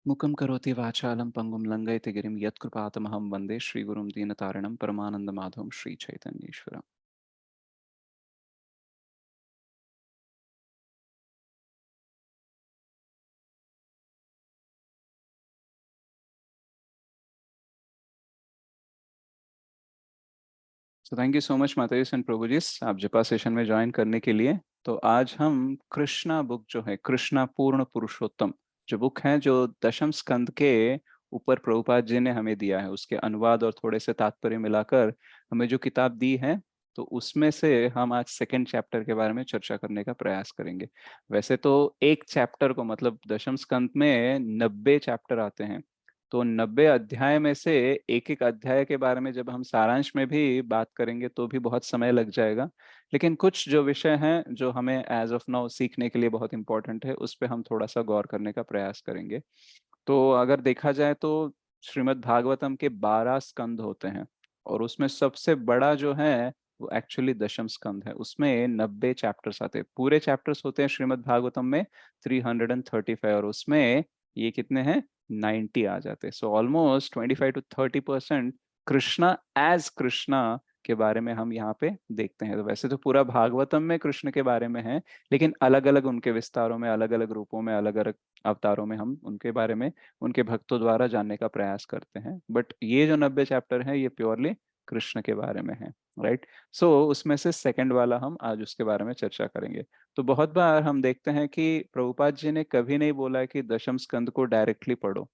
मुखं करोति वाचालं पंगुं लंघयति गिरिं यत्कृपातमहं वन्दे श्रीगुरुं दीनतारिणं परमानन्दमाधवं श्रीचैतन्येश्वरम्। So thank you so much माताजी एंड प्रभु जी, आप जपा सेशन में ज्वाइन करने के लिए। तो आज हम कृष्णा बुक जो है, कृष्णा पूर्ण पुरुषोत्तम जो बुक है, जो दशम स्कंद के ऊपर प्रभुपाद जी ने हमें दिया है, उसके अनुवाद और थोड़े से तात्पर्य मिलाकर हमें जो किताब दी है, तो उसमें से हम आज सेकंड चैप्टर के बारे में चर्चा करने का प्रयास करेंगे। वैसे तो एक चैप्टर को, मतलब दशम स्कंद में 90 चैप्टर आते हैं, तो 90 अध्याय में से एक एक अध्याय के बारे में जब हम सारांश में भी बात करेंगे तो भी बहुत समय लग जाएगा। लेकिन कुछ जो विषय हैं जो हमें एज ऑफ नाउ सीखने के लिए बहुत इंपॉर्टेंट है, उस पर हम थोड़ा सा गौर करने का प्रयास करेंगे। तो अगर देखा जाए तो श्रीमद् भागवतम के 12 स्कंद होते हैं, और उसमें सबसे बड़ा जो है वो एक्चुअली दशम स्कंद है। उसमें 90 चैप्टर्स आते हैं, पूरे चैप्टर्स होते हैं श्रीमद् भागवतम में 335, और उसमें ये कितने हैं, 90 आ जाते हैं। So almost 25 to 30% Krishna as Krishna के बारे में हम यहाँ पे देखते हैं। तो वैसे तो पूरा भागवतम में कृष्ण के बारे में है, लेकिन अलग अलग उनके विस्तारों में, अलग अलग रूपों में, अलग अलग अवतारों में हम उनके बारे में उनके भक्तों द्वारा जानने का प्रयास करते हैं। बट ये जो 90 चैप्टर है, ये प्योरली कृष्ण के बारे में है, राइट। सो उसमें से सेकंड वाला हम आज उसके बारे में चर्चा करेंगे। तो बहुत बार हम देखते हैं कि प्रभुपाद जी ने कभी नहीं बोला है कि दशम स्कंद को डायरेक्टली पढ़ो।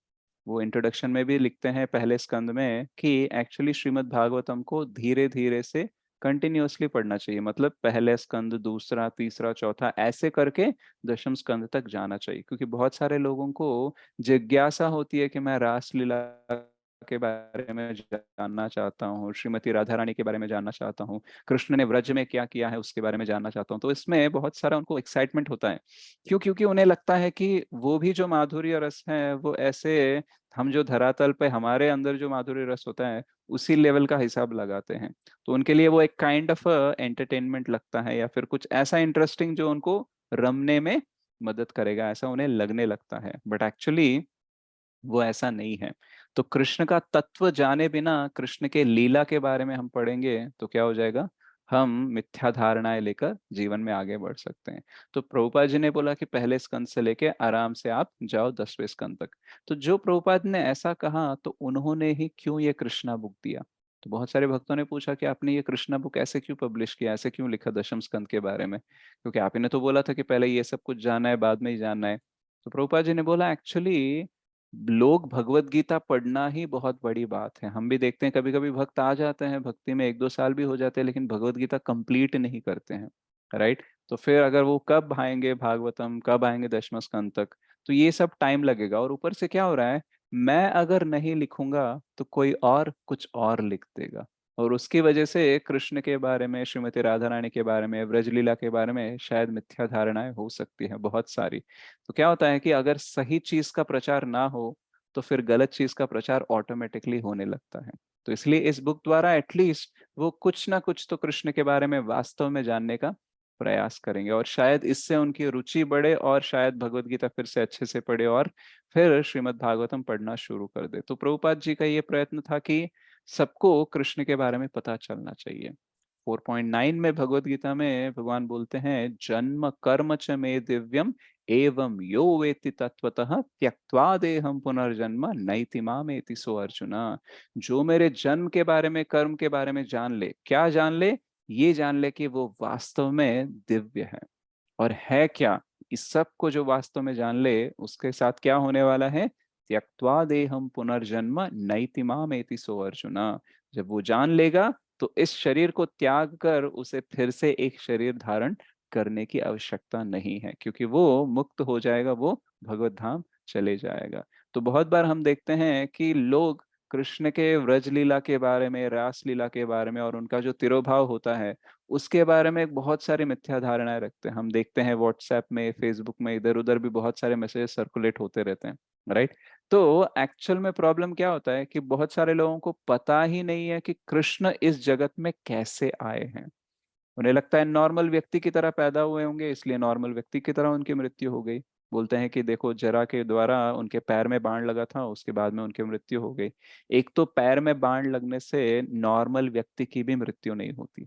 वो इंट्रोडक्शन में भी लिखते हैं पहले स्कंद में कि एक्चुअली श्रीमद् भागवतम को धीरे धीरे से कंटिन्यूअसली पढ़ना चाहिए। मतलब पहले स्कंद, दूसरा, तीसरा, चौथा, ऐसे करके दशम स्कंद तक जाना चाहिए। क्योंकि बहुत सारे लोगों को जिज्ञासा होती है कि मैं रासलीला के बारे में जानना चाहता हूँ, श्रीमती राधा रानी के बारे में जानना चाहता हूँ, कृष्ण ने व्रज में क्या किया है उसके बारे में जानना चाहता हूँ। तो इसमें बहुत सारा उनको एक्साइटमेंट होता है। क्यों? क्योंकि उन्हें लगता है कि वो भी जो माधुर्य रस है वो ऐसे, हम जो धरातल पे हमारे अंदर जो माधुर्य रस होता है उसी लेवल का हिसाब लगाते हैं। तो उनके लिए वो एक काइंड ऑफ एंटरटेनमेंट लगता है, या फिर कुछ ऐसा इंटरेस्टिंग जो उनको रमने में मदद करेगा, ऐसा उन्हें लगने लगता है। बट एक्चुअली वो ऐसा नहीं है। तो कृष्ण का तत्व जाने बिना कृष्ण के लीला के बारे में हम पढ़ेंगे तो क्या हो जाएगा, हम मिथ्या धारणाएं लेकर जीवन में आगे बढ़ सकते हैं। तो प्रभुपाद जी ने बोला कि पहले स्कंद से लेके आराम से आप जाओ 10वें स्कंद तक। तो जो प्रभुपाद ने ऐसा कहा, तो उन्होंने ही क्यों ये कृष्णा बुक दिया? तो बहुत सारे भक्तों ने पूछा कि आपने ये कृष्णा बुक ऐसे क्यों पब्लिश किया, ऐसे क्यों लिखा दशम स्कंद के बारे में, क्योंकि आप ही ने तो बोला था कि पहले ये सब कुछ जानना है, बाद में ही जानना है। तो प्रभुपाद जी ने बोला एक्चुअली लोग भगवत गीता पढ़ना ही बहुत बड़ी बात है। हम भी देखते हैं कभी कभी भक्त आ जाते हैं, भक्ति में 1-2 साल भी हो जाते हैं, लेकिन भगवत गीता कंप्लीट नहीं करते हैं, राइट। तो फिर अगर वो कब आएंगे भागवतम, कब आएंगे दशम स्कंद तक, तो ये सब टाइम लगेगा। और ऊपर से क्या हो रहा है, मैं अगर नहीं लिखूंगा तो कोई और कुछ और लिख देगा। और उसकी वजह से कृष्ण के बारे में, श्रीमती राधा रानी के बारे में, ब्रजलीला के बारे में शायद मिथ्या धारणाएं हो सकती हैं बहुत सारी। तो क्या होता है कि अगर सही चीज का प्रचार ना हो, तो फिर गलत चीज का प्रचार ऑटोमेटिकली होने लगता है। तो इसलिए इस बुक द्वारा एटलीस्ट वो कुछ ना कुछ तो कृष्ण के बारे में वास्तव में जानने का प्रयास करेंगे, और शायद इससे उनकी रुचि बढ़े, और शायद भगवत गीता फिर से अच्छे से पढ़े, और फिर श्रीमद् भागवतम पढ़ना शुरू कर दे। तो प्रभुपाद जी का ये प्रयत्न था कि सबको कृष्ण के बारे में पता चलना चाहिए। 4.9 में भगवत गीता में भगवान बोलते हैं, जन्म कर्म च मे दिव्यम एवं यो वेत्ति तत्वतः त्यक्त्वा देहम पुनर्जन्म नैति मामेति सो अर्जुना। जो मेरे जन्म के बारे में, कर्म के बारे में जान ले, क्या जान ले, ये जान ले कि वो वास्तव में दिव्य है। और है क्या, इस सब को जो वास्तव में जान ले, उसके साथ क्या होने वाला है, त्यक्त्वा देहम पुनर्जन्म नैति मामेति सो अर्जुना। जब वो जान लेगा, तो इस शरीर को त्याग कर उसे फिर से एक शरीर धारण करने की आवश्यकता नहीं है, क्योंकि वो मुक्त हो जाएगा, वो भगवत धाम चले जाएगा। तो बहुत बार हम देखते हैं कि लोग कृष्ण के व्रज लीला के बारे में, रास लीला के बारे में, और उनका जो तिरोभाव होता है उसके बारे में बहुत सारी मिथ्या धारणाएं रखते हैं। हम देखते हैं व्हाट्सएप में, फेसबुक में, इधर उधर भी बहुत सारे मैसेज सर्कुलेट होते रहते हैं, राइट। तो एक्चुअल में प्रॉब्लम क्या होता है कि बहुत सारे लोगों को पता ही नहीं है कि कृष्ण इस जगत में कैसे आए हैं। उन्हें लगता है नॉर्मल व्यक्ति की तरह पैदा हुए होंगे, इसलिए नॉर्मल व्यक्ति की तरह उनकी मृत्यु हो गई। बोलते हैं कि देखो जरा के द्वारा उनके पैर में बाण लगा था, उसके बाद में उनकी मृत्यु हो गई। एक तो पैर में बाण लगने से नॉर्मल व्यक्ति की भी मृत्यु नहीं होती,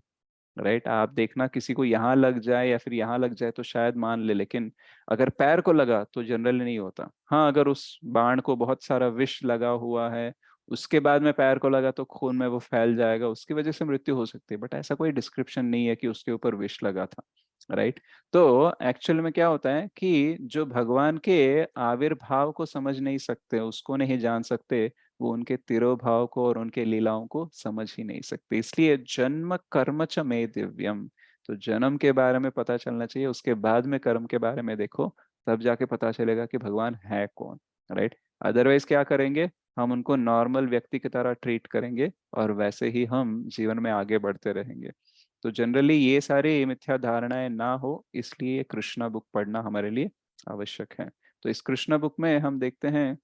राइट। आप देखना किसी को यहाँ लग जाए या फिर यहाँ लग जाए तो शायद मान ले, लेकिन अगर पैर को लगा तो जनरली नहीं होता। हाँ, अगर उस बाण को बहुत सारा विष लगा हुआ है, उसके बाद में पैर को लगा तो खून में वो फैल जाएगा, उसकी वजह से मृत्यु हो सकती है, बट ऐसा कोई डिस्क्रिप्शन नहीं है कि उसके ऊपर विष लगा था, राइट। तो एक्चुअल में क्या होता है कि जो भगवान के आविर्भाव को समझ नहीं सकते, उसको नहीं जान सकते, वो उनके तिरोभाव को और उनके लीलाओं को समझ ही नहीं सकते। इसलिए जन्म कर्म च मे दिव्यम, तो जन्म के बारे में पता चलना चाहिए, उसके बाद में कर्म के बारे में देखो, तब जाके पता चलेगा कि भगवान है कौन, राइट। अदरवाइज क्या करेंगे, हम उनको नॉर्मल व्यक्ति की तरह ट्रीट करेंगे और वैसे ही हम जीवन में आगे बढ़ते रहेंगे। तो जनरली ये सारी मिथ्या धारणाएं ना हो, इसलिए कृष्णा बुक पढ़ना हमारे लिए आवश्यक है। तो इस कृष्णा बुक में हम देखते हैं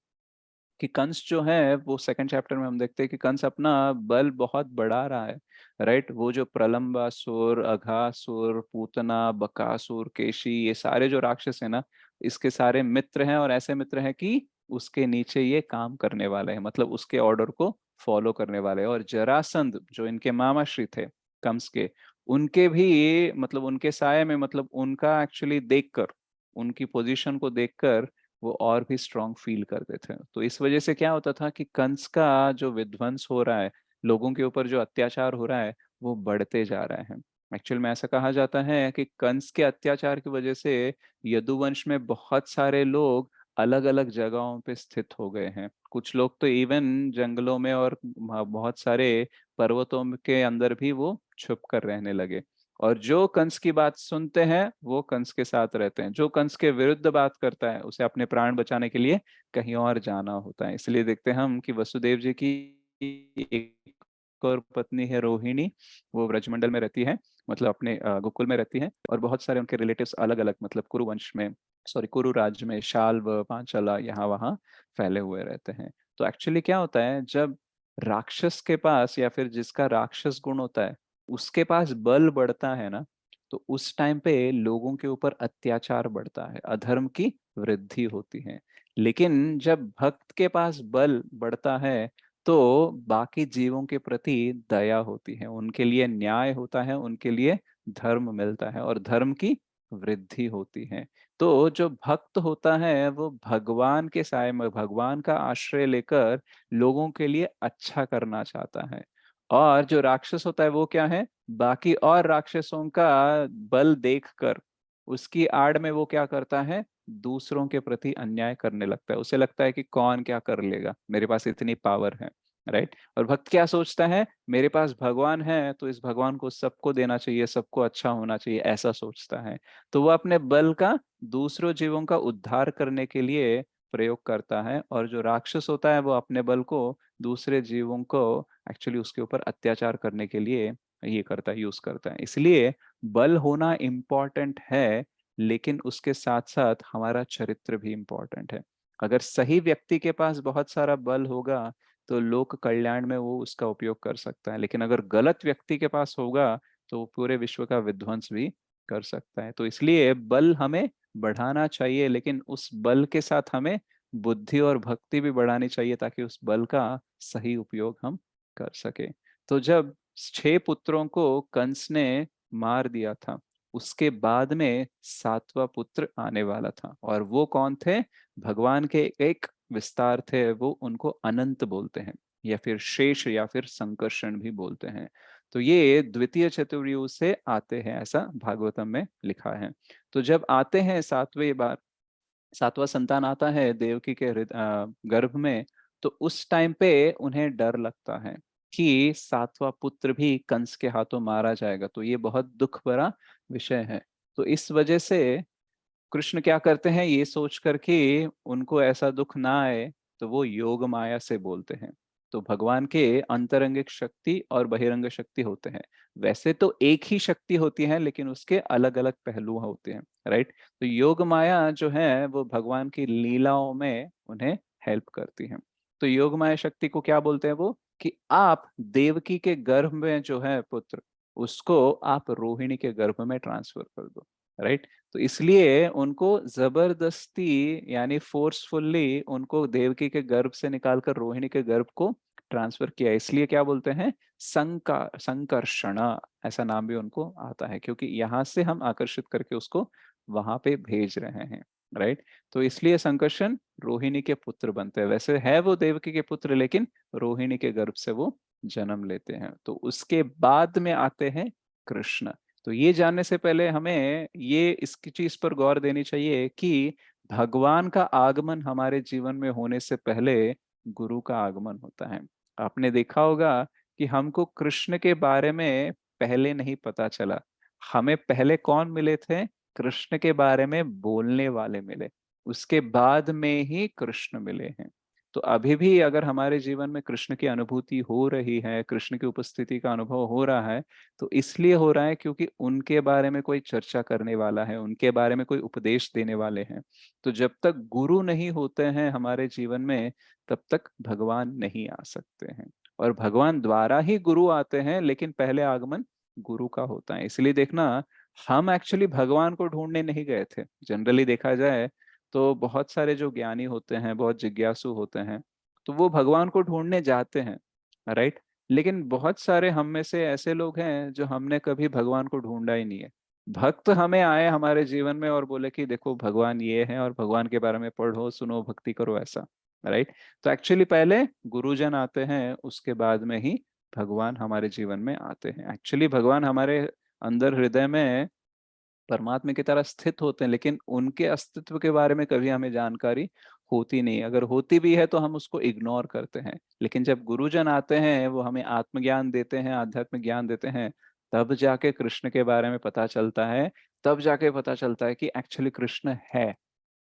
कि कंस जो है वो सेकंड चैप्टर में हम देखते हैं कि कंस अपना बल बहुत बढ़ा रहा है, राइट। वो जो प्रलंबासुर, अघासुर, पूतना, बकासुर, केशी, ये सारे जो राक्षस है ना, इसके सारे मित्र हैं, और ऐसे मित्र हैं कि उसके नीचे ये काम करने वाले हैं, मतलब उसके ऑर्डर को फॉलो करने वाले हैं। और जरासंध जो इनके मामाश्री थे कंस के, उनके भी ये मतलब उनके साय में, मतलब उनका एक्चुअली देखकर, उनकी पोजीशन को देखकर वो और भी स्ट्रांग फील करते थे। तो इस वजह से क्या होता था कि कंस का जो विध्वंस हो रहा है, लोगों के ऊपर जो अत्याचार हो रहा है, वो बढ़ते जा रहे हैं। एक्चुअल में ऐसा कहा जाता है कि कंस के अत्याचार की वजह से यदुवंश में बहुत सारे लोग अलग अलग जगहों पे स्थित हो गए हैं। कुछ लोग तो इवन जंगलों में और बहुत सारे पर्वतों के अंदर भी वो छुप कर रहने लगे। और जो कंस की बात सुनते हैं वो कंस के साथ रहते हैं, जो कंस के विरुद्ध बात करता है उसे अपने प्राण बचाने के लिए कहीं और जाना होता है। इसलिए देखते हैं हम कि वसुदेव जी की एक और पत्नी है रोहिणी, वो ब्रजमंडल में रहती है, मतलब अपने गोकुल में रहती है, और बहुत सारे उनके रिलेटिव्स अलग अलग, मतलब कुरुवंश में, सॉरी कुरु राज्य में, शाल्व, पांचाला, यहाँ वहाँ फैले हुए रहते हैं। तो एक्चुअली क्या होता है, जब राक्षस के पास या फिर जिसका राक्षस गुण होता है उसके पास बल बढ़ता है ना, तो उस टाइम पे लोगों के ऊपर अत्याचार बढ़ता है, अधर्म की वृद्धि होती है। लेकिन जब भक्त के पास बल बढ़ता है तो बाकी जीवों के प्रति दया होती है, उनके लिए न्याय होता है, उनके लिए धर्म मिलता है और धर्म की वृद्धि होती है। तो जो भक्त होता है वो भगवान के साय में, भगवान का आश्रय लेकर लोगों के लिए अच्छा करना चाहता है। और जो राक्षस होता है वो क्या है, बाकी और राक्षसों का बल देखकर उसकी आड़ में वो क्या करता है, दूसरों के प्रति अन्याय करने लगता है। उसे लगता है कि कौन क्या कर लेगा, मेरे पास इतनी पावर है, राइट। और भक्त क्या सोचता है, मेरे पास भगवान है तो इस भगवान को सबको देना चाहिए, सबको अच्छा होना चाहिए, ऐसा सोचता है। तो वो अपने बल का दूसरों जीवों का उद्धार करने के लिए प्रयोग करता है, और जो राक्षस होता है वो अपने बल को दूसरे जीवों को एक्चुअली उसके ऊपर अत्याचार करने के लिए ये करता है, यूज करता है। इसलिए बल होना इम्पोर्टेंट है, लेकिन उसके साथ साथ हमारा चरित्र भी इम्पोर्टेंट है। अगर सही व्यक्ति के पास बहुत सारा बल होगा तो लोक कल्याण में वो उसका उपयोग कर सकता है, लेकिन अगर गलत व्यक्ति के पास होगा तो वो पूरे विश्व का विध्वंस भी कर सकता है। तो इसलिए बल हमें बढ़ाना चाहिए, लेकिन उस बल के साथ हमें बुद्धि और भक्ति भी बढ़ानी चाहिए, ताकि उस बल का सही उपयोग हम कर सके। तो जब 6 पुत्रों को कंस ने मार दिया था, उसके बाद में 7वां पुत्र आने वाला था, और वो कौन थे, भगवान के एक विस्तार थे, वो उनको अनंत बोलते हैं, या फिर शेष, या फिर संकर्षण भी बोलते हैं। तो ये द्वितीय चतुर्युग से आते हैं, ऐसा भागवतम में लिखा है। तो जब आते हैं 7वें बार, 7वां संतान आता है देवकी के गर्भ में, तो उस टाइम पे उन्हें डर लगता है कि 7वां पुत्र भी कंस के हाथों मारा जाएगा, तो ये बहुत दुख भरा विषय है। तो इस वजह से कृष्ण क्या करते हैं, ये सोच कर कि उनको ऐसा दुख ना आए, तो वो योग माया से बोलते हैं। तो भगवान के अंतरंगिक शक्ति और बहिरंग शक्ति होते हैं। वैसे तो एक ही शक्ति होती है, लेकिन उसके अलग अलग पहलू होते हैं, राइट। तो योग माया जो है वो भगवान की लीलाओं में उन्हें हेल्प करती है। तो योग माया शक्ति को क्या बोलते हैं, वो कि आप देवकी के गर्भ में जो है पुत्र, उसको आप रोहिणी के गर्भ में ट्रांसफर कर दो। राइट। तो इसलिए उनको जबरदस्ती यानी फोर्सफुल्ली उनको देवकी के गर्भ से निकालकर रोहिणी के गर्भ को ट्रांसफर किया, इसलिए क्या बोलते हैं, संकर्षण, ऐसा नाम भी उनको आता है, क्योंकि यहाँ से हम आकर्षित करके उसको वहां पे भेज रहे हैं। राइट। तो इसलिए संकर्षण रोहिणी के पुत्र बनते हैं, वैसे है वो देवकी के पुत्र लेकिन रोहिणी के गर्भ से वो जन्म लेते हैं। तो उसके बाद में आते हैं कृष्ण। तो ये जानने से पहले हमें ये इसकी चीज पर गौर देनी चाहिए कि भगवान का आगमन हमारे जीवन में होने से पहले गुरु का आगमन होता है। आपने देखा होगा कि हमको कृष्ण के बारे में पहले नहीं पता चला, हमें पहले कौन मिले थे, कृष्ण के बारे में बोलने वाले मिले, उसके बाद में ही कृष्ण मिले हैं। तो अभी भी अगर हमारे जीवन में कृष्ण की अनुभूति हो रही है, कृष्ण की उपस्थिति का अनुभव हो रहा है, तो इसलिए हो रहा है क्योंकि उनके बारे में कोई चर्चा करने वाला है, उनके बारे में कोई उपदेश देने वाले हैं। तो जब तक गुरु नहीं होते हैं हमारे जीवन में, तब तक भगवान नहीं आ सकते हैं। और भगवान द्वारा ही गुरु आते हैं, लेकिन पहले आगमन गुरु का होता है। इसलिए देखना, हम एक्चुअली भगवान को ढूंढने नहीं गए थे। जनरली देखा जाए तो बहुत सारे जो ज्ञानी होते हैं, बहुत जिज्ञासु होते हैं, तो वो भगवान को ढूंढने जाते हैं। राइट। लेकिन बहुत सारे हम में से ऐसे लोग हैं जो हमने कभी भगवान को ढूंढा ही नहीं है। भक्त हमें आए हमारे जीवन में और बोले कि देखो भगवान ये है और भगवान के बारे में पढ़ो, सुनो, भक्ति करो, ऐसा। राइट। तो एक्चुअली पहले गुरुजन आते हैं, उसके बाद में ही भगवान हमारे जीवन में आते हैं। एक्चुअली भगवान हमारे अंदर हृदय में परमात्मा की तरह स्थित होते हैं, लेकिन उनके अस्तित्व के बारे में कभी हमें जानकारी होती नहीं। अगर होती भी है तो हम उसको इग्नोर करते हैं। लेकिन जब गुरुजन आते हैं, वो हमें आत्मज्ञान देते हैं, आध्यात्मिक ज्ञान देते हैं, तब जाके कृष्ण के बारे में पता चलता है। तब जाके पता चलता है कि एक्चुअली कृष्ण है।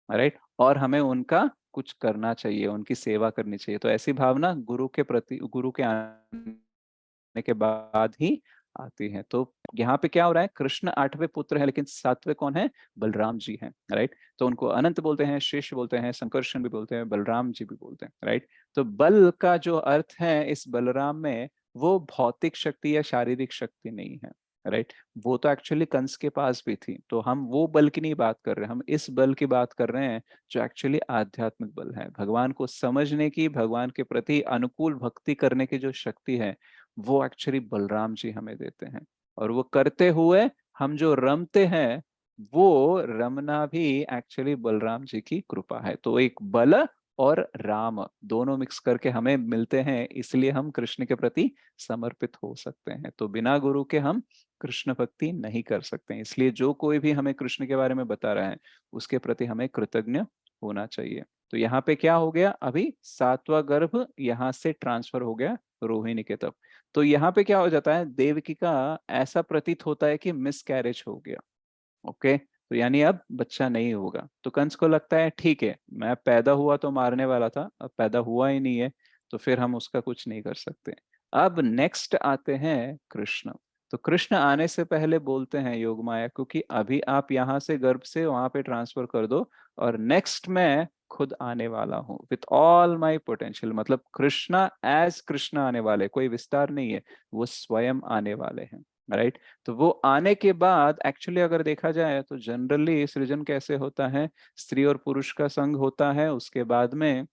राइट। और हमें उनका कुछ करना चाहिए, उनकी सेवा करनी चाहिए। तो ऐसी भावना गुरु के प्रति, गुरु के आने के बाद ही आती है। तो यहाँ पे क्या हो रहा है, कृष्ण 8वें पुत्र है, लेकिन 7वें कौन है, बलराम जी हैं। राइट। तो उनको अनंत बोलते हैं, शेष बोलते हैं, संकर्षण भी बोलते हैं, बलराम जी भी बोलते हैं। राइट। तो बल का जो अर्थ है इस बलराम में, वो भौतिक शक्ति या शारीरिक शक्ति नहीं है। राइट। वो तो एक्चुअली कंस के पास भी थी, तो हम वो बल की नहीं बात कर रहे, हम इस बल की बात कर रहे हैं जो एक्चुअली आध्यात्मिक बल है। भगवान को समझने की, भगवान के प्रति अनुकूल भक्ति करने की जो शक्ति है, वो एक्चुअली बलराम जी हमें देते हैं। और वो करते हुए हम जो रमते हैं, वो रमना भी एक्चुअली बलराम जी की कृपा है। तो एक बल और राम दोनों मिक्स करके हमें मिलते हैं, इसलिए हम कृष्ण के प्रति समर्पित हो सकते हैं। तो बिना गुरु के हम कृष्ण भक्ति नहीं कर सकते हैं। इसलिए जो कोई भी हमें कृष्ण के बारे में बता रहा है, उसके प्रति हमें कृतज्ञ होना चाहिए। तो यहाँ पे क्या हो गया, अभी 7वां गर्भ यहाँ से ट्रांसफर हो गया रोहिणी के तब। तो यहाँ पे क्या हो जाता है, देवकी का ऐसा प्रतीत होता है कि मिस कैरेज हो गया। ओके। तो यानी अब बच्चा नहीं होगा। तो कंस को लगता है ठीक है, मैं पैदा हुआ तो मारने वाला था, अब पैदा हुआ ही नहीं है, तो फिर हम उसका कुछ नहीं कर सकते। अब नेक्स्ट आते हैं कृष्ण। तो कृष्ण आने से पहले बोलते हैं योग माया, क्योंकि अभी आप यहाँ से गर्भ से वहां पे ट्रांसफर कर दो, और नेक्स्ट मैं खुद आने वाला हूँ विथ ऑल माई पोटेंशियल। मतलब कृष्णा एज कृष्ण आने वाले, कोई विस्तार नहीं है, वो स्वयं आने वाले हैं। राइट। तो वो आने के बाद एक्चुअली अगर देखा जाए तो जनरली सृजन कैसे होता है, स्त्री और पुरुष का संग होता है, उसके बाद में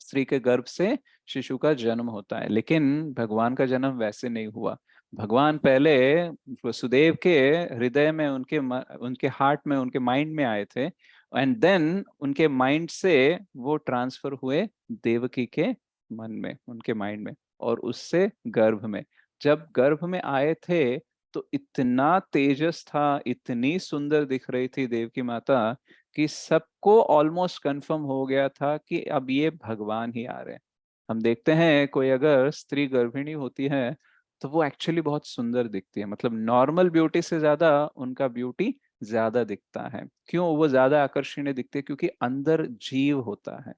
स्त्री के गर्भ से शिशु का जन्म होता है। लेकिन भगवान का जन्म वैसे नहीं हुआ। भगवान पहले वसुदेव के हृदय में, उनके हार्ट में, उनके माइंड में आए थे, एंड देन उनके माइंड से वो ट्रांसफर हुए देवकी के मन में, उनके माइंड में, और उससे गर्भ में। जब गर्भ में आए थे तो इतना तेजस था, इतनी सुंदर दिख रही थी देवकी माता, कि सबको ऑलमोस्ट कंफर्म हो गया था कि अब ये भगवान ही आ रहे हैं। हम देखते हैं कोई अगर स्त्री गर्भिणी होती है तो वो एक्चुअली बहुत सुंदर दिखती है, मतलब नॉर्मल ब्यूटी से ज्यादा उनका ब्यूटी ज्यादा दिखता है। क्यों वो ज्यादा आकर्षणीय दिखती है, क्योंकि अंदर जीव होता है।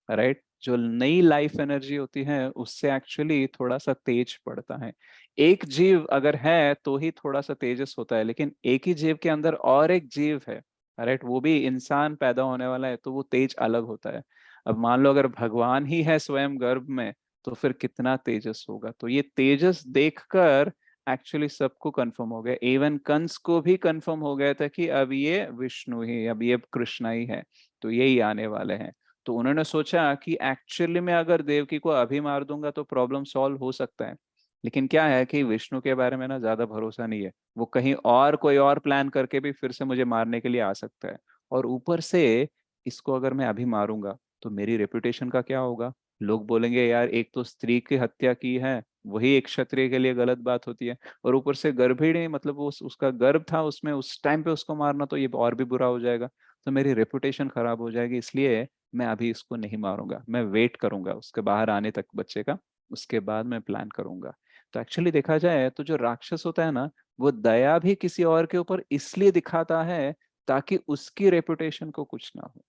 राइट। जो नई लाइफ एनर्जी होती है उससे एक्चुअली थोड़ा सा तेज पड़ता है। एक जीव अगर है तो ही थोड़ा सा तेजस होता है, लेकिन एक ही जीव के अंदर और एक जीव है, राइट, वो भी इंसान पैदा होने वाला है, तो वो तेज अलग होता है। अब मान लो अगर भगवान ही है स्वयं गर्भ में, तो फिर कितना तेजस होगा। तो ये तेजस देखकर एक्चुअली सबको कंफर्म हो गया, इवन कंस को भी कंफर्म हो गया था कि अब ये विष्णु ही, अब ये कृष्णा ही है, तो यही आने वाले हैं। तो उन्होंने सोचा कि एक्चुअली में अगर देवकी को अभी मार दूंगा तो प्रॉब्लम सॉल्व हो सकता है, लेकिन क्या है कि विष्णु के बारे में ना ज्यादा भरोसा नहीं है, वो कहीं और कोई और प्लान करके भी फिर से मुझे मारने के लिए आ सकता है। और ऊपर से इसको अगर मैं अभी मारूंगा तो मेरी रेपुटेशन का क्या होगा? लोग बोलेंगे यार एक तो स्त्री की हत्या की है, वही एक क्षत्रिय के लिए गलत बात होती है, और ऊपर से गर्भिणी, मतलब वो उसका गर्भ था, उसमें उस टाइम पे उसको मारना तो ये और भी बुरा हो जाएगा, तो मेरी रेपुटेशन खराब हो जाएगी। इसलिए मैं अभी इसको नहीं मारूंगा, मैं वेट करूंगा उसके बाहर आने तक बच्चे का, उसके बाद मैं प्लान करूंगा। तो एक्चुअली देखा जाए तो जो राक्षस होता है ना, वो दया भी किसी और के ऊपर इसलिए दिखाता है ताकि उसकी रेपुटेशन को कुछ ना हो।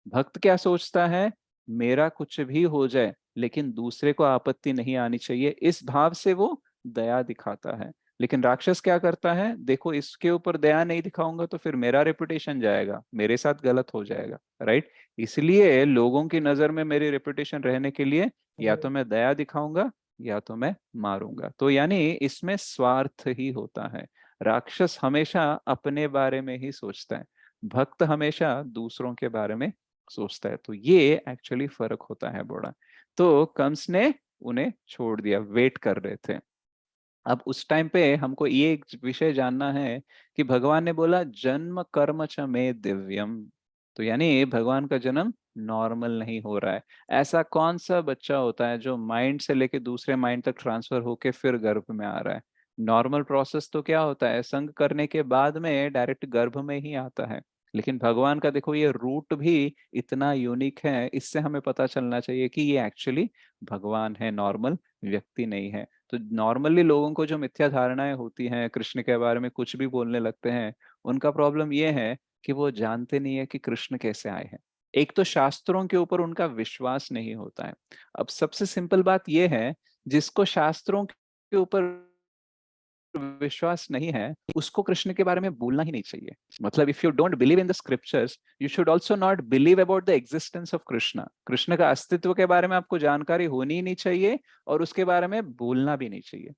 भक्त क्या सोचता है, मेरा कुछ भी हो जाए लेकिन दूसरे को आपत्ति नहीं आनी चाहिए, इस भाव से वो दया दिखाता है। लेकिन राक्षस क्या करता है, देखो इसके ऊपर दया नहीं दिखाऊंगा तो फिर मेरा रेपुटेशन जाएगा, मेरे साथ गलत हो जाएगा, राइट। इसलिए लोगों की नजर में मेरी रेपुटेशन रहने के लिए या तो मैं दया दिखाऊंगा या तो मैं मारूंगा। तो यानी इसमें स्वार्थ ही होता है। राक्षस हमेशा अपने बारे में ही सोचता है, भक्त हमेशा दूसरों के बारे में सोचता है। तो ये एक्चुअली फर्क होता है बड़ा। तो कंस ने उन्हें छोड़ दिया, वेट कर रहे थे। अब उस टाइम पे हमको ये एक विषय जानना है कि भगवान ने बोला जन्म कर्म च मे दिव्यम, तो यानी भगवान का जन्म नॉर्मल नहीं हो रहा है। ऐसा कौन सा बच्चा होता है जो माइंड से लेके दूसरे माइंड तक ट्रांसफर होके फिर गर्भ में आ रहा है? नॉर्मल प्रोसेस तो क्या होता है, संग करने के बाद में डायरेक्ट गर्भ में ही आता है। लेकिन भगवान का देखो ये रूट भी इतना यूनिक है, इससे हमें पता चलना चाहिए कि ये एक्चुअली भगवान है, नॉर्मल व्यक्ति नहीं है। तो नॉर्मली लोगों को जो मिथ्या धारणाएं होती हैं, कृष्ण के बारे में कुछ भी बोलने लगते हैं, उनका प्रॉब्लम ये है कि वो जानते नहीं है कि कृष्ण कैसे आए हैं। एक तो शास्त्रों के ऊपर उनका विश्वास नहीं होता है। अब सबसे सिंपल बात यह है, जिसको शास्त्रों के ऊपर विश्वास नहीं है उसको कृष्ण के बारे में बोलना ही नहीं चाहिए। मतलब if you don't believe in the scriptures you should also not believe about the existence of Krishna. Krishna का अस्तित्व के बारे में आपको जानकारी होनी ही नहीं चाहिए और उसके बारे में बोलना भी नहीं चाहिए।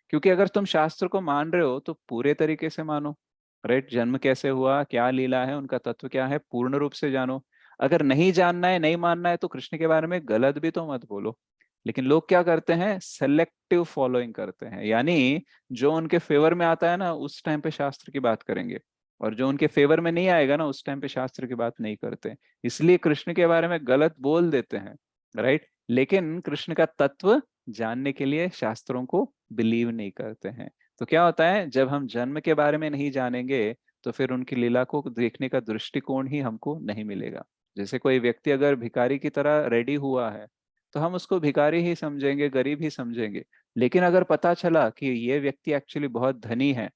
क्योंकि अगर तुम शास्त्र को मान रहे हो तो पूरे तरीके से मानो, राइट। जन्म कैसे हुआ, क्या लीला है, उनका तत्व क्या है, पूर्ण रूप से जानो। अगर नहीं जानना है, नहीं मानना है, तो कृष्ण के बारे में गलत भी तो मत बोलो। लेकिन लोग क्या करते हैं, सेलेक्टिव फॉलोइंग करते हैं, यानी जो उनके फेवर में आता है ना उस टाइम पे शास्त्र की बात करेंगे, और जो उनके फेवर में नहीं आएगा ना उस टाइम पे शास्त्र की बात नहीं करते। इसलिए कृष्ण के बारे में गलत बोल देते हैं, राइट। लेकिन कृष्ण का तत्व जानने के लिए शास्त्रों को बिलीव नहीं करते हैं। तो क्या होता है, जब हम जन्म के बारे में नहीं जानेंगे तो फिर उनकी लीला को देखने का दृष्टिकोण ही हमको नहीं मिलेगा। जैसे कोई व्यक्ति अगर भिखारी की तरह रेडी हुआ है तो हम उसको भिखारी ही समझेंगे, गरीब ही समझेंगे। लेकिन अगर पता चला कि ये व्यक्ति एक्चुअली बहुत धनी है,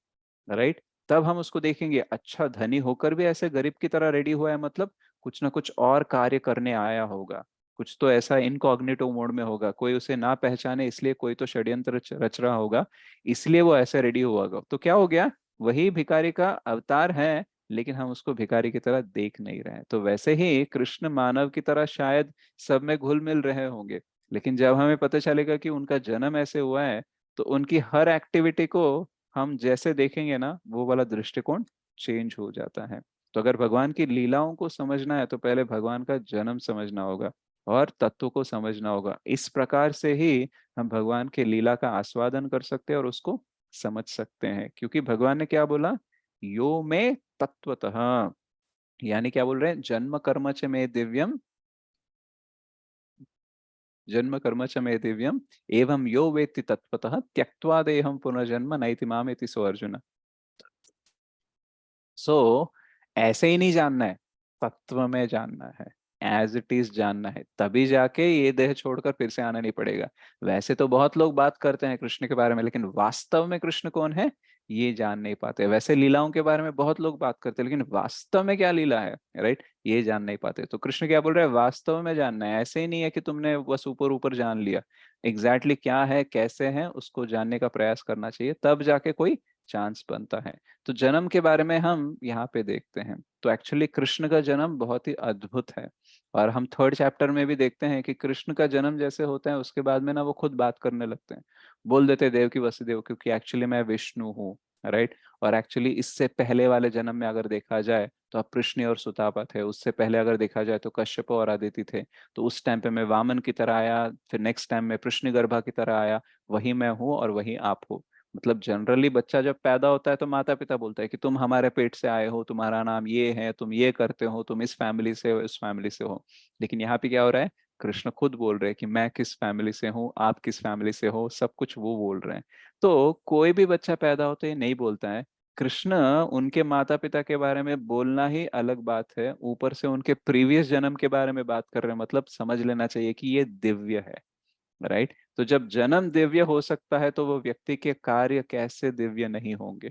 राइट, तब हम उसको देखेंगे, अच्छा धनी होकर भी ऐसे गरीब की तरह रेडी हुआ है, मतलब कुछ ना कुछ और कार्य करने आया होगा, कुछ तो ऐसा इनकॉग्निटो मोड में होगा, कोई उसे ना पहचाने इसलिए कोई तो षड्यंत्र रच रहा होगा, इसलिए वो ऐसे रेडी हुआ होगा। तो क्या हो गया, वही भिखारी का अवतार है, लेकिन हम उसको भिखारी की तरह देख नहीं रहे हैं। तो वैसे ही कृष्ण मानव की तरह शायद सब में घुल मिल रहे होंगे, लेकिन जब हमें पता चलेगा कि उनका जन्म ऐसे हुआ है तो उनकी हर एक्टिविटी को हम जैसे देखेंगे ना वो वाला दृष्टिकोण चेंज हो जाता है। तो अगर भगवान की लीलाओं को समझना है तो पहले भगवान का जन्म समझना होगा और तत्व को समझना होगा। इस प्रकार से ही हम भगवान के लीला का आस्वादन कर सकते हैं और उसको समझ सकते हैं। क्योंकि भगवान ने क्या बोला, यो में तत्वतः, यानी क्या बोल रहे हैं, जन्म कर्म च में दिव्यम, जन्म कर्म च में दिव्यम, एवं यो वेत्ति तत्वतः त्यक्त्वा देहम पुनर्जन्म नैति मामेति सो अर्जुन। सो ऐसे ही नहीं जानना है, तत्व में जानना है, एज इट इज जानना है, तभी जाके ये देह छोड़कर फिर से आना नहीं पड़ेगा। वैसे तो बहुत लोग बात करते हैं कृष्ण के बारे में, लेकिन वास्तव में कृष्ण कौन है ये जान नहीं पाते। वैसे लीलाओं के बारे में बहुत लोग बात करते हैं, लेकिन वास्तव में क्या लीला है, राइट, ये जान नहीं पाते। तो कृष्ण क्या बोल रहे हैं, वास्तव में जानना है। ऐसे ही नहीं है कि तुमने बस ऊपर ऊपर जान लिया, एग्जैक्टली क्या है कैसे है उसको जानने का प्रयास करना चाहिए, तब जाके कोई चांस बनता है। तो जन्म के बारे में हम यहाँ पे देखते हैं, तो एक्चुअली कृष्ण का जन्म बहुत ही अद्भुत है। और हम थर्ड चैप्टर में भी देखते हैं कि कृष्ण का जन्म जैसे होता है उसके बाद में ना वो खुद बात करने लगते हैं, बोल देते हैं देव की वसुदेव क्योंकि एक्चुअली मैं विष्णु हूँ, राइट। और एक्चुअली इससे पहले वाले जन्म में अगर देखा जाए तो आप कृष्ण और सुतापा थे, उससे पहले अगर देखा जाए तो कश्यप और अदिति थे। तो उस टाइम पे मैं वामन की तरह आया, फिर नेक्स्ट टाइम में कृष्णगर्भा की तरह आया, वही मैं हूँ और वही आप हो। मतलब जनरली बच्चा जब पैदा होता है तो माता पिता बोलता है कि तुम हमारे पेट से आए हो, तुम्हारा नाम ये है, तुम ये करते हो, तुम इस फैमिली से हो, इस फैमिली से हो। लेकिन यहाँ पे क्या हो रहा है, कृष्ण खुद बोल रहे हैं कि मैं किस फैमिली से हूँ, आप किस फैमिली से हो, सब कुछ वो बोल रहे हैं। तो कोई भी बच्चा पैदा होते ही नहीं बोलता है। कृष्ण उनके माता पिता के बारे में बोलना ही अलग बात है, ऊपर से उनके प्रीवियस जन्म के बारे में बात कर रहे हैं, मतलब समझ लेना चाहिए कि ये दिव्य है, राइट। तो जब जन्म दिव्य हो सकता है तो वो व्यक्ति के कार्य कैसे दिव्य नहीं होंगे,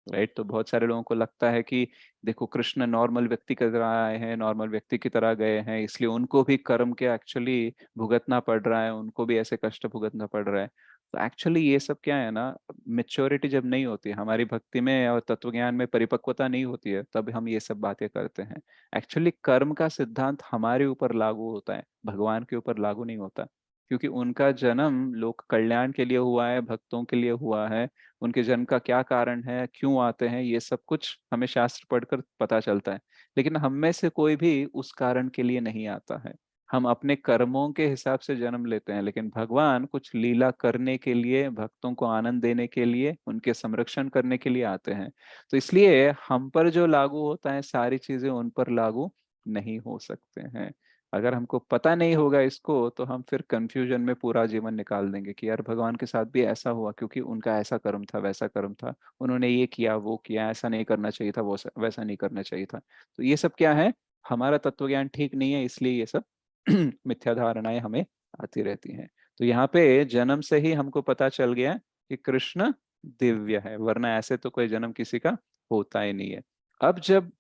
राइट। तो बहुत सारे लोगों को लगता है कि देखो कृष्ण नॉर्मल व्यक्ति की तरह आए हैं, नॉर्मल व्यक्ति की तरह गए हैं, इसलिए उनको भी कर्म के एक्चुअली भुगतना पड़ रहा है, उनको भी ऐसे कष्ट भुगतना पड़ रहा है। तो एक्चुअली ये सब क्या है ना, मेच्योरिटी जब नहीं होती हमारी भक्ति में और तत्व ज्ञान में, परिपक्वता नहीं होती है, तब हम ये सब बातें करते हैं। एक्चुअली कर्म का सिद्धांत हमारे ऊपर लागू होता है, भगवान के ऊपर लागू नहीं होता, क्योंकि उनका जन्म लोक कल्याण के लिए हुआ है, भक्तों के लिए हुआ है। उनके जन्म का क्या कारण है, क्यों आते हैं, ये सब कुछ हमें शास्त्र पढ़कर पता चलता है। लेकिन हम में से कोई भी उस कारण के लिए नहीं आता है, हम अपने कर्मों के हिसाब से जन्म लेते हैं। लेकिन भगवान कुछ लीला करने के लिए, भक्तों को आनंद देने के लिए, उनके संरक्षण करने के लिए आते हैं। तो इसलिए हम पर जो लागू होता है सारी चीजें उन पर लागू नहीं हो सकते हैं। अगर हमको पता नहीं होगा इसको तो हम फिर कंफ्यूजन में पूरा जीवन निकाल देंगे कि यार भगवान के साथ भी ऐसा हुआ क्योंकि उनका ऐसा कर्म था, वैसा कर्म था, उन्होंने ये किया वो किया, ऐसा नहीं करना चाहिए था, वो वैसा नहीं करना चाहिए था। तो ये सब क्या है, हमारा तत्व ज्ञान ठीक नहीं है, इसलिए ये सब मिथ्या धारणाएं हमें आती रहती हैं। तो यहाँ पे जन्म से ही हमको पता चल गया कि कृष्ण दिव्य है, वरना ऐसे तो कोई जन्म किसी का होता ही नहीं है। अब जब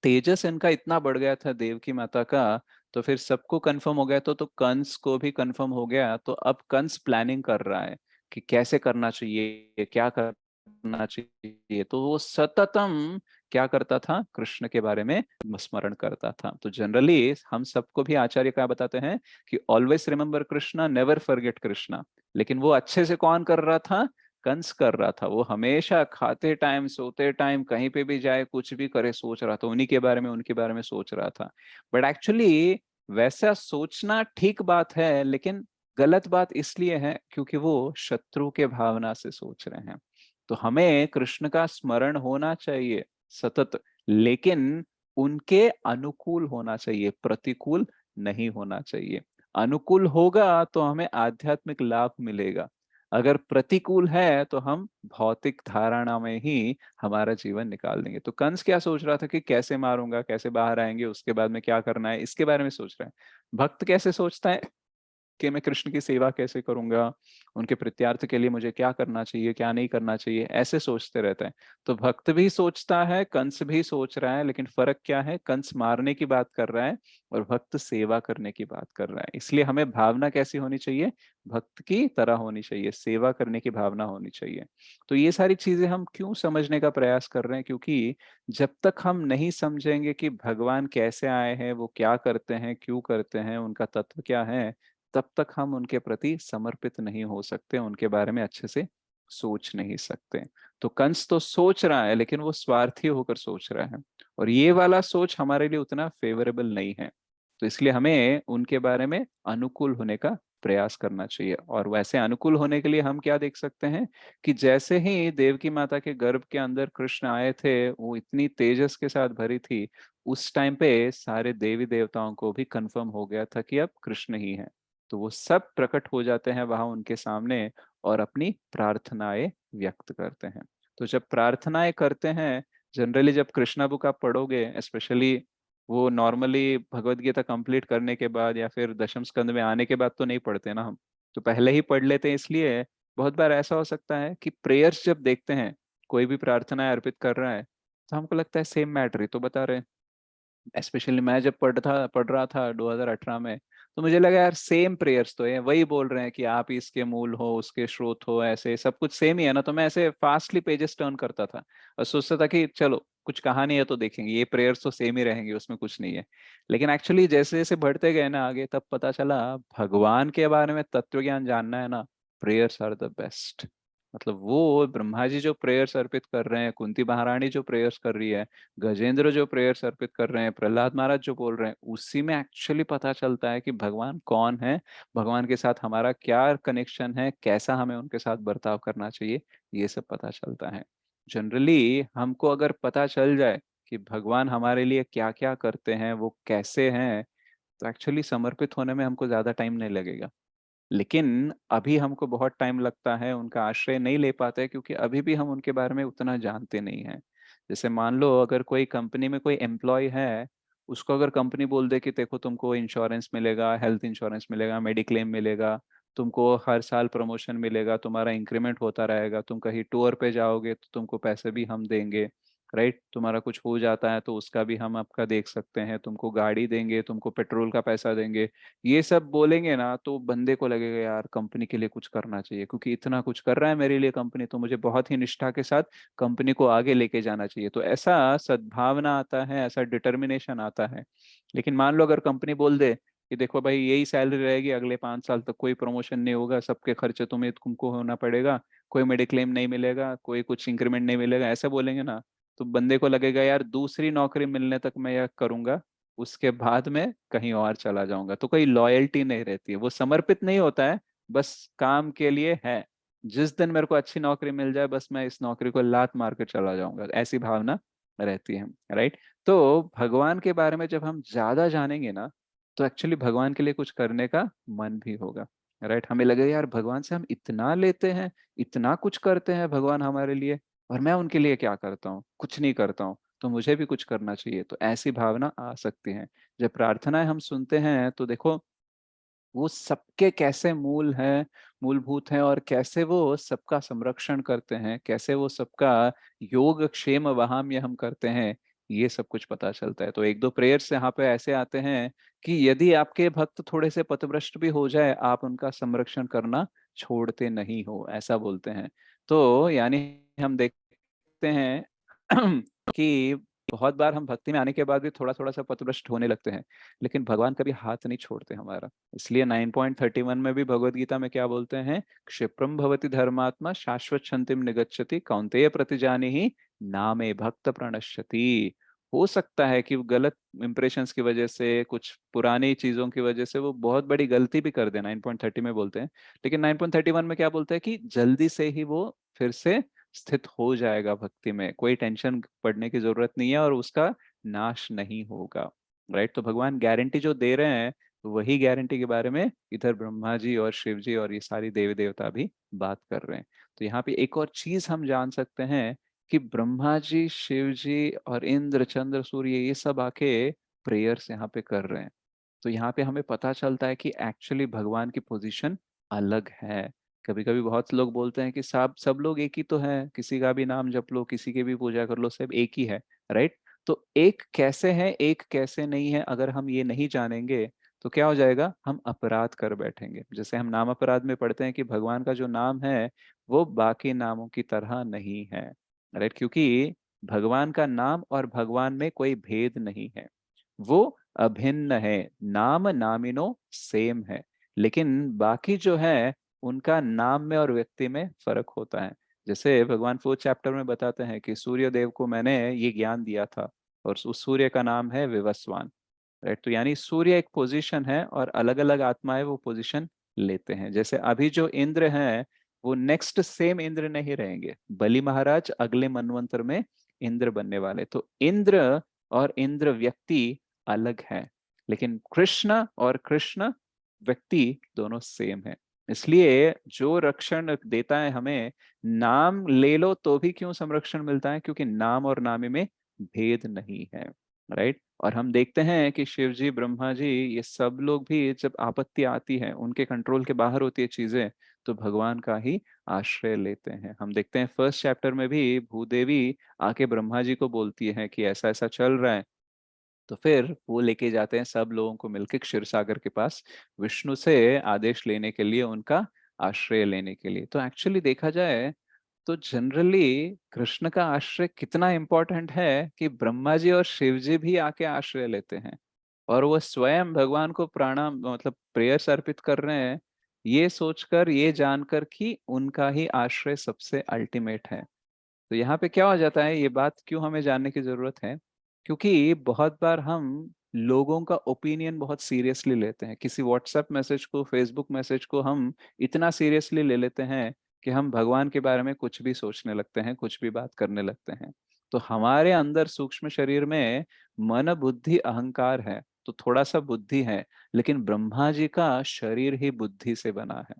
तेजस इनका इतना बढ़ गया था देव की माता का, तो फिर सबको कंफर्म हो गया, तो कंस को भी कंफर्म हो गया। तो अब कंस प्लानिंग कर रहा है कि कैसे करना चाहिए, क्या करना चाहिए। तो वो सततम क्या करता था, कृष्ण के बारे में स्मरण करता था। तो जनरली हम सबको भी आचार्य क्या बताते हैं कि always remember Krishna, never forget Krishna. लेकिन वो अच्छे से कौन कर रहा था, कंस कर रहा था। वो हमेशा खाते टाइम, सोते टाइम, कहीं पे भी जाए, कुछ भी करे, सोच रहा था उन्हीं के बारे में, उनके बारे में सोच रहा था। बट एक्चुअली वैसा सोचना ठीक बात है, लेकिन गलत बात इसलिए है क्योंकि वो शत्रु के भावना से सोच रहे हैं। तो हमें कृष्ण का स्मरण होना चाहिए सतत, लेकिन उनके अनुकूल होना चाहिए, प्रतिकूल नहीं होना चाहिए। अनुकूल होगा तो हमें आध्यात्मिक लाभ मिलेगा, अगर प्रतिकूल है तो हम भौतिक धारणा में ही हमारा जीवन निकाल देंगे। तो कंस क्या सोच रहा था कि कैसे मारूंगा, कैसे बाहर आएंगे, उसके बाद में क्या करना है, इसके बारे में सोच रहा है। भक्त कैसे सोचता है कि मैं कृष्ण की सेवा कैसे करूंगा, उनके प्रत्यार्थ के लिए मुझे क्या करना चाहिए, क्या नहीं करना चाहिए, ऐसे सोचते रहते हैं। तो भक्त भी सोचता है, कंस भी सोच रहा है, लेकिन फर्क क्या है, कंस मारने की बात कर रहा है और भक्त सेवा करने की बात कर रहा है। इसलिए हमें भावना कैसी होनी चाहिए, भक्त की तरह होनी चाहिए, सेवा करने की भावना होनी चाहिए। तो ये सारी चीजें हम क्यों समझने का प्रयास कर रहे हैं, क्योंकि जब तक हम नहीं समझेंगे कि भगवान कैसे आए हैं, वो क्या करते हैं, क्यों करते हैं, उनका तत्व क्या है, तब तक हम उनके प्रति समर्पित नहीं हो सकते, उनके बारे में अच्छे से सोच नहीं सकते। तो कंस तो सोच रहा है लेकिन वो स्वार्थी होकर सोच रहा है, और ये वाला सोच हमारे लिए उतना फेवरेबल नहीं है। तो इसलिए हमें उनके बारे में अनुकूल होने का प्रयास करना चाहिए। और वैसे अनुकूल होने के लिए हम क्या देख सकते हैं कि जैसे ही देवकी माता के गर्भ के अंदर कृष्ण आए थे, वो इतनी तेजस के साथ भरी थी, उस टाइम पे सारे देवी देवताओं को भी कंफर्म हो गया था कि अब कृष्ण ही है। तो वो सब प्रकट हो जाते हैं वहां उनके सामने और अपनी प्रार्थनाएं व्यक्त करते हैं। तो जब प्रार्थनाएं करते हैं, जनरली जब कृष्णा बुक आप पढ़ोगे, स्पेशली वो नॉर्मली भगवत गीता कंप्लीट करने के बाद या फिर दशम स्कंद में आने के बाद तो नहीं पढ़ते ना हम, तो पहले ही पढ़ लेते हैं। इसलिए बहुत बार ऐसा हो सकता है कि प्रेयर्स जब देखते हैं, कोई भी प्रार्थना अर्पित कर रहा है, तो हमको लगता है सेम मैटर ही तो बता रहे हैं। स्पेशली मैं जब पढ़ रहा था 2018 में, तो मुझे लगा यार सेम प्रेयर्स तो है, वही बोल रहे हैं कि आप इसके मूल हो, उसके स्रोत हो, ऐसे सब कुछ सेम ही है ना। तो मैं ऐसे फास्टली पेजेस टर्न करता था और सोचता था कि चलो कुछ कहा नहीं है तो देखेंगे ये प्रेयर्स तो सेम ही रहेंगे, उसमें कुछ नहीं है। लेकिन एक्चुअली जैसे जैसे बढ़ते गए ना आगे, तब पता चला भगवान के बारे में तत्व ज्ञान जानना है ना, प्रेयर्स आर द बेस्ट। मतलब वो ब्रह्मा जी जो प्रेयर्स अर्पित कर रहे हैं, कुंती महारानी जो प्रेयर्स कर रही है, गजेंद्र जो प्रेयर्स अर्पित कर रहे हैं, प्रहलाद महाराज जो बोल रहे हैं, उसी में एक्चुअली पता चलता है कि भगवान कौन है, भगवान के साथ हमारा क्या कनेक्शन है, कैसा हमें उनके साथ बर्ताव करना चाहिए, ये सब पता चलता है। जनरली हमको अगर पता चल जाए कि भगवान हमारे लिए क्या क्या करते हैं, वो कैसे हैं, तो एक्चुअली समर्पित होने में हमको ज्यादा टाइम नहीं लगेगा। लेकिन अभी हमको बहुत टाइम लगता है, उनका आश्रय नहीं ले पाते हैं, क्योंकि अभी भी हम उनके बारे में उतना जानते नहीं हैं। जैसे मान लो अगर कोई कंपनी में कोई एम्प्लॉय है, उसको अगर कंपनी बोल दे कि देखो तुमको इंश्योरेंस मिलेगा, हेल्थ इंश्योरेंस मिलेगा, मेडिक्लेम मिलेगा, तुमको हर साल प्रमोशन मिलेगा, तुम्हारा इंक्रीमेंट होता रहेगा, तुम कहीं टूर पे जाओगे तो तुमको पैसे भी हम देंगे, राइट, तुम्हारा कुछ हो जाता है तो उसका भी हम आपका देख सकते हैं, तुमको गाड़ी देंगे, तुमको पेट्रोल का पैसा देंगे, ये सब बोलेंगे ना, तो बंदे को लगेगा यार कंपनी के लिए कुछ करना चाहिए, क्योंकि इतना कुछ कर रहा है मेरे लिए कंपनी, तो मुझे बहुत ही निष्ठा के साथ कंपनी को आगे लेके जाना चाहिए। तो ऐसा सद्भावना आता है, ऐसा डिटर्मिनेशन आता है। लेकिन मान लो अगर कंपनी बोल दे कि देखो भाई यही सैलरी रहेगी, अगले 5 साल तक कोई प्रमोशन नहीं होगा, सबके खर्चे तुमको होना पड़ेगा, कोई मेडिक्लेम नहीं मिलेगा, कोई कुछ इंक्रीमेंट नहीं मिलेगा, ऐसा बोलेंगे ना, तो बंदे को लगेगा यार दूसरी नौकरी मिलने तक मैं यह करूंगा, उसके बाद में कहीं और चला जाऊंगा। तो कोई लॉयल्टी नहीं रहती है, वो समर्पित नहीं होता है, बस काम के लिए है। जिस दिन मेरे को अच्छी नौकरी मिल जाए, बस मैं इस नौकरी को लात मार कर चला जाऊंगा, ऐसी भावना रहती है, राइट। तो भगवान के बारे में जब हम ज्यादा जानेंगे ना, तो एक्चुअली भगवान के लिए कुछ करने का मन भी होगा, राइट। हमें लगेगा यार भगवान से हम इतना लेते हैं, इतना कुछ करते हैं भगवान हमारे लिए, और मैं उनके लिए क्या करता हूँ, कुछ नहीं करता हूँ, तो मुझे भी कुछ करना चाहिए। तो ऐसी भावना आ सकती है। जब प्रार्थनाएं हम सुनते हैं तो देखो वो सबके कैसे मूल हैं, मूलभूत हैं, और कैसे वो सबका संरक्षण करते हैं, कैसे वो सबका योग क्षेम वहाम्य हम करते हैं, ये सब कुछ पता चलता है। तो एक दो प्रेयर्स यहाँ पे ऐसे आते हैं कि यदि आपके भक्त थोड़े से पथभ्रष्ट भी हो जाए, आप उनका संरक्षण करना छोड़ते नहीं हो, ऐसा बोलते हैं। तो यानी हम देखते हैं कि बहुत बार हम भक्ति में आने के बाद भी थोड़ा थोड़ा सा पथभ्रष्ट होने लगते हैं, लेकिन भगवान कभी हाथ नहीं छोड़ते हमारा। इसलिए 9.31 में भी भगवत गीता में क्या बोलते हैं, क्षिप्रम भवति धर्मात्मा शाश्वत शांतिम निगच्छति कौन्तेय प्रतिजानीहि नामे भक्त प्रणश्यति। हो सकता है कि वो गलत इंप्रेशंस की वजह से, कुछ पुरानी चीजों की वजह से वो बहुत बड़ी गलती भी कर दे, 9.30 में बोलते हैं। लेकिन 9.31 में क्या बोलते हैं कि जल्दी से ही वो फिर से स्थित हो जाएगा भक्ति में, कोई टेंशन पड़ने की जरूरत नहीं है, और उसका नाश नहीं होगा, राइट। तो भगवान गारंटी जो दे रहे हैं, तो वही गारंटी के बारे में इधर ब्रह्मा जी और शिव जी और ये सारी देवी देवता भी बात कर रहे हैं। तो यहाँ पे एक और चीज हम जान सकते हैं कि ब्रह्मा जी, शिव जी और इंद्र, चंद्र, सूर्य, ये सब आके प्रेयर्स यहाँ पे कर रहे हैं। तो यहाँ पे हमें पता चलता है कि एक्चुअली भगवान की पोजीशन अलग है। कभी कभी बहुत लोग बोलते हैं कि सब सब लोग एक ही तो है, किसी का भी नाम जप लो, किसी की भी पूजा कर लो, सब एक ही है, राइट। तो एक कैसे है, एक कैसे नहीं है, अगर हम ये नहीं जानेंगे तो क्या हो जाएगा, हम अपराध कर बैठेंगे। जैसे हम नाम अपराध में पढ़ते हैं कि भगवान का जो नाम है वो बाकी नामों की तरह नहीं है, राइट, क्योंकि भगवान का नाम और भगवान में कोई भेद नहीं है, वो अभिन्न है। नाम नामिनो सेम है, लेकिन बाकी जो है उनका नाम में और व्यक्ति में फर्क होता है। जैसे भगवान 4th चैप्टर में बताते हैं कि सूर्य देव को मैंने ये ज्ञान दिया था, और उस सूर्य का नाम है विवस्वान, राइट। तो यानी सूर्य एक पोजीशन है, और अलग अलग आत्माएं वो पोजीशन लेते हैं। जैसे अभी जो इंद्र हैं, वो नेक्स्ट सेम इंद्र नहीं रहेंगे, बलि महाराज अगले मनवंतर में इंद्र बनने वाले। तो इंद्र और इंद्र व्यक्ति अलग है, लेकिन कृष्ण और कृष्ण व्यक्ति दोनों सेम है। इसलिए जो रक्षण देता है हमें, नाम ले लो तो भी क्यों संरक्षण मिलता है, क्योंकि नाम और नामी में भेद नहीं है, राइट। और हम देखते हैं कि शिव जी, ब्रह्मा जी, ये सब लोग भी जब आपत्ति आती है, उनके कंट्रोल के बाहर होती है चीजें, तो भगवान का ही आश्रय लेते हैं। हम देखते हैं 1st चैप्टर में भी भूदेवी आके ब्रह्मा जी को बोलती है कि ऐसा ऐसा चल रहा है, तो फिर वो लेके जाते हैं सब लोगों को मिलकर क्षीर सागर के पास, विष्णु से आदेश लेने के लिए, उनका आश्रय लेने के लिए। तो एक्चुअली देखा जाए तो जनरली कृष्ण का आश्रय कितना इंपॉर्टेंट है कि ब्रह्मा जी और शिव जी भी आके आश्रय लेते हैं, और वो स्वयं भगवान को प्रणाम मतलब प्रेयर्स अर्पित कर रहे हैं, ये सोचकर ये जानकर कि उनका ही आश्रय सबसे अल्टीमेट है। तो यहाँ पे क्या हो जाता है, ये बात क्यों हमें जानने की जरूरत है? क्योंकि बहुत बार हम लोगों का ओपिनियन बहुत सीरियसली लेते हैं, किसी व्हाट्सएप मैसेज को, फेसबुक मैसेज को हम इतना सीरियसली ले लेते हैं कि हम भगवान के बारे में कुछ भी सोचने लगते हैं, कुछ भी बात करने लगते हैं। तो हमारे अंदर सूक्ष्म शरीर में मन बुद्धि अहंकार है, तो थोड़ा सा बुद्धि है, लेकिन ब्रह्मा जी का शरीर ही बुद्धि से बना है,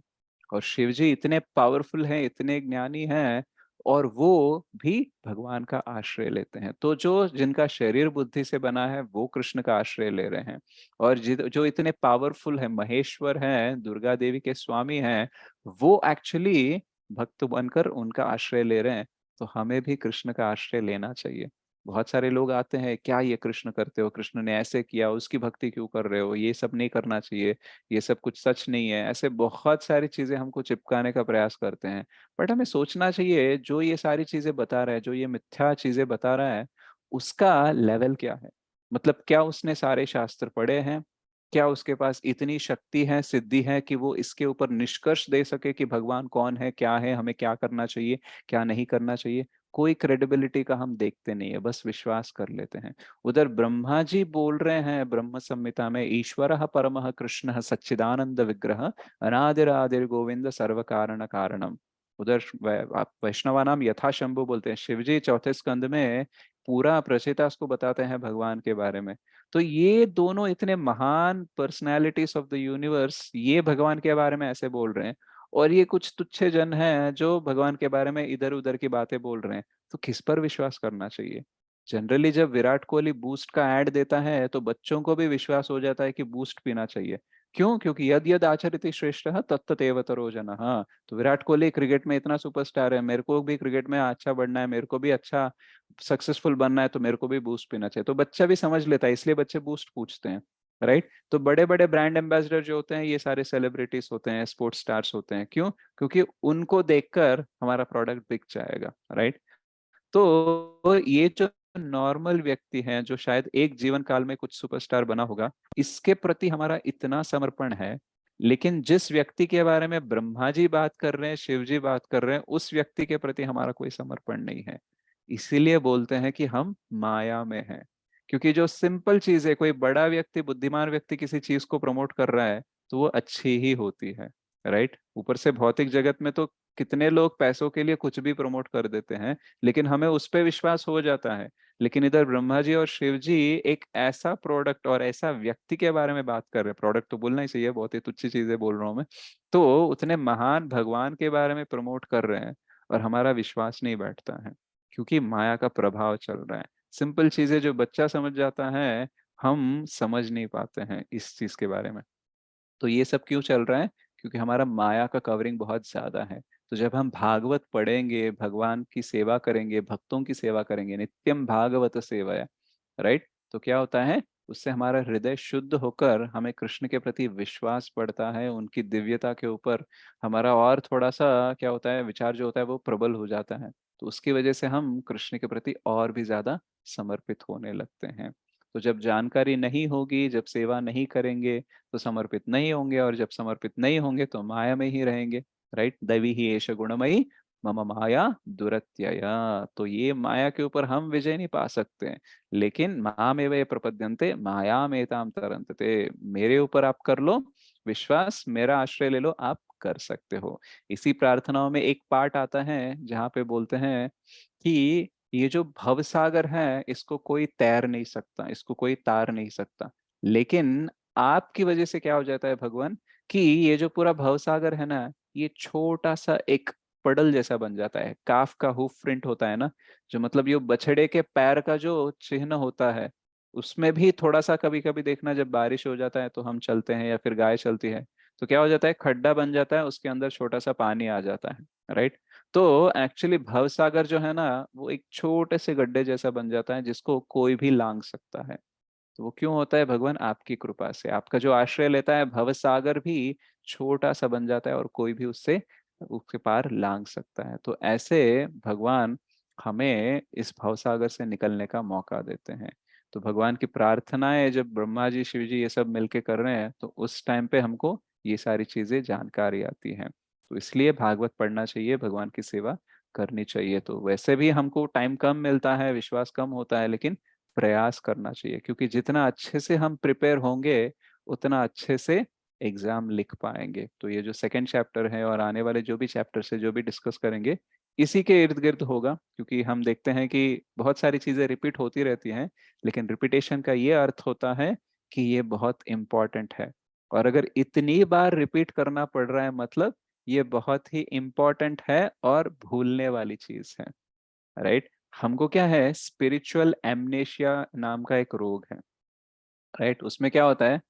और शिव जी इतने पावरफुल हैं, इतने ज्ञानी हैं, और वो भी भगवान का आश्रय लेते हैं। तो जो जिनका शरीर बुद्धि से बना है वो कृष्ण का आश्रय ले रहे हैं, और जो इतने पावरफुल है, महेश्वर हैं, दुर्गा देवी के स्वामी हैं, वो एक्चुअली भक्त बनकर उनका आश्रय ले रहे हैं। तो हमें भी कृष्ण का आश्रय लेना चाहिए। बहुत सारे लोग आते हैं, क्या ये कृष्ण करते हो, कृष्ण ने ऐसे किया, उसकी भक्ति क्यों कर रहे हो, ये सब नहीं करना चाहिए, ये सब कुछ सच नहीं है, ऐसे बहुत सारी चीजें हमको चिपकाने का प्रयास करते हैं। बट हमें सोचना चाहिए, जो ये सारी चीजें बता रहा है, जो ये मिथ्या चीजें बता रहा है, उसका लेवल क्या है? मतलब क्या उसने सारे शास्त्र पढ़े हैं? क्या उसके पास इतनी शक्ति है, सिद्धि है कि वो इसके ऊपर निष्कर्ष दे सके कि भगवान कौन है, क्या है, हमें क्या करना चाहिए, क्या नहीं करना चाहिए? कोई क्रेडिबिलिटी का हम देखते नहीं है, बस विश्वास कर लेते हैं। उधर ब्रह्मा जी बोल रहे हैं ब्रह्म संहिता में, ईश्वर परमः कृष्ण सच्चिदानंद विग्रह अनादिरादिर गोविंद सर्व कारण कारणम। उधर आप वैष्णवा नाम यथा शंभु बोलते हैं, शिवजी चौथे स्कंद में पूरा प्रचेतास को बताते हैं भगवान के बारे में। तो ये दोनों इतने महान पर्सनैलिटीज ऑफ द यूनिवर्स ये भगवान के बारे में ऐसे बोल रहे हैं, और ये कुछ तुच्छे जन हैं जो भगवान के बारे में इधर उधर की बातें बोल रहे हैं। तो किस पर विश्वास करना चाहिए? जनरली जब विराट कोहली बूस्ट का ऐड देता है तो बच्चों को भी विश्वास हो जाता है कि बूस्ट पीना चाहिए। क्यों? क्योंकि यद यद आचरति श्रेष्ठ तत्तदेव तरो जनः। हाँ, तो विराट कोहली क्रिकेट में इतना सुपरस्टार है, मेरे को भी क्रिकेट में अच्छा बढ़ना है, मेरे को भी अच्छा सक्सेसफुल बनना है, तो मेरे को भी बूस्ट पीना चाहिए। तो बच्चा भी समझ लेता है, इसलिए बच्चे बूस्ट पूछते हैं, राइट? तो बड़े बड़े ब्रांड एम्बेसडर जो होते हैं ये सारे सेलिब्रिटीज होते हैं, स्पोर्ट्स स्टार्स होते हैं। क्यों? क्योंकि उनको देखकर हमारा प्रोडक्ट बिक जाएगा, राइट? तो ये जो नॉर्मल व्यक्ति है, जो शायद एक जीवन काल में कुछ सुपरस्टार बना होगा, इसके प्रति हमारा इतना समर्पण है, लेकिन जिस व्यक्ति के बारे में ब्रह्मा जी बात कर रहे हैं, शिव जी बात कर रहे हैं, उस व्यक्ति के प्रति हमारा कोई समर्पण नहीं है। इसीलिए बोलते हैं कि हम माया में हैं। क्योंकि जो सिंपल चीज है, कोई बड़ा व्यक्ति, बुद्धिमान व्यक्ति किसी चीज को प्रमोट कर रहा है तो वो अच्छी ही होती है, राइट? ऊपर से भौतिक जगत में तो कितने लोग पैसों के लिए कुछ भी प्रमोट कर देते हैं, लेकिन हमें उस पर विश्वास हो जाता है। लेकिन इधर ब्रह्मा जी और शिव जी एक ऐसा प्रोडक्ट और ऐसा व्यक्ति के बारे में बात कर रहे हैं, प्रोडक्ट तो बोलना ही चाहिए, बहुत ही तुच्छ चीजें बोल रहा हूँ मैं, तो उतने महान भगवान के बारे में प्रमोट कर रहे हैं, और हमारा विश्वास नहीं बैठता है, क्योंकि माया का प्रभाव चल रहा है। सिंपल चीजें जो बच्चा समझ जाता है, हम समझ नहीं पाते हैं इस चीज के बारे में। तो ये सब क्यों चल रहा है? क्योंकि हमारा माया का कवरिंग बहुत ज्यादा है। तो जब हम भागवत पढ़ेंगे, भगवान की सेवा करेंगे, भक्तों की सेवा करेंगे, नित्यम भागवत सेवाया, राइट? तो क्या होता है, उससे हमारा हृदय शुद्ध होकर हमें कृष्ण के प्रति विश्वास बढ़ता है, उनकी दिव्यता के ऊपर हमारा और थोड़ा सा क्या होता है, विचार जो होता है वो प्रबल हो जाता है। तो उसकी वजह से हम कृष्ण के प्रति और भी ज्यादा समर्पित होने लगते हैं। तो जब जानकारी नहीं होगी, जब सेवा नहीं करेंगे, तो समर्पित नहीं होंगे, और जब समर्पित नहीं होंगे तो माया में ही रहेंगे, राइट? दैवी ही एष गुणमयी मम माया दुरत्यया। तो ये माया के ऊपर हम विजय नहीं पा सकते हैं, लेकिन मामेव ये प्रपद्यन्ते मायामेताम तरन्ते। मेरे ऊपर आप कर लो विश्वास, मेरा आश्रय ले लो, आप कर सकते हो। इसी प्रार्थनाओं में एक पार्ट आता है जहाँ पे बोलते हैं कि ये जो भवसागर है इसको कोई तैर नहीं सकता, इसको कोई तार नहीं सकता, लेकिन आपकी वजह से क्या हो जाता है भगवान, कि ये जो पूरा भवसागर है ना, ये छोटा सा एक पडल जैसा बन जाता है। काफ का हूफ प्रिंट होता है ना, जो मतलब ये बछड़े के पैर का जो चिन्ह होता है, उसमें भी थोड़ा सा कभी कभी देखना, जब बारिश हो जाता है तो हम चलते हैं या फिर गाय चलती है, तो क्या हो जाता है, खड्डा बन जाता है, उसके अंदर छोटा सा पानी आ जाता है, राइट? तो एक्चुअली भवसागर जो है ना, वो एक छोटे से गड्ढे जैसा बन जाता है जिसको कोई भी लांग सकता है। तो वो क्यों होता है भगवान? आपकी कृपा से। आपका जो आश्रय लेता है भव सागर भी छोटा सा बन जाता है और कोई भी उससे उसके पार लांग सकता है। तो ऐसे भगवान हमें इस भवसागर से निकलने का मौका देते हैं। तो भगवान की प्रार्थनाएं जब ब्रह्मा जी शिव जी ये सब मिलके कर रहे हैं, तो उस टाइम पे हमको ये सारी चीजें जानकारी आती हैं। तो इसलिए भागवत पढ़ना चाहिए, भगवान की सेवा करनी चाहिए। तो वैसे भी हमको टाइम कम मिलता है, विश्वास कम होता है, लेकिन प्रयास करना चाहिए, क्योंकि जितना अच्छे से हम प्रिपेयर होंगे उतना अच्छे से एग्जाम लिख पाएंगे। तो ये जो सेकंड चैप्टर है और आने वाले जो भी चैप्टर से जो भी डिस्कस करेंगे, इसी के इर्द गिर्द होगा। क्योंकि हम देखते हैं कि बहुत सारी चीजें रिपीट होती रहती हैं, लेकिन रिपीटेशन का ये अर्थ होता है कि ये बहुत इंपॉर्टेंट है। और अगर इतनी बार रिपीट करना पड़ रहा है, मतलब ये बहुत ही इंपॉर्टेंट है और भूलने वाली चीज है। राइट। हमको क्या है, स्पिरिचुअल एमनेशिया नाम का एक रोग है। राइट। उसमें क्या होता है,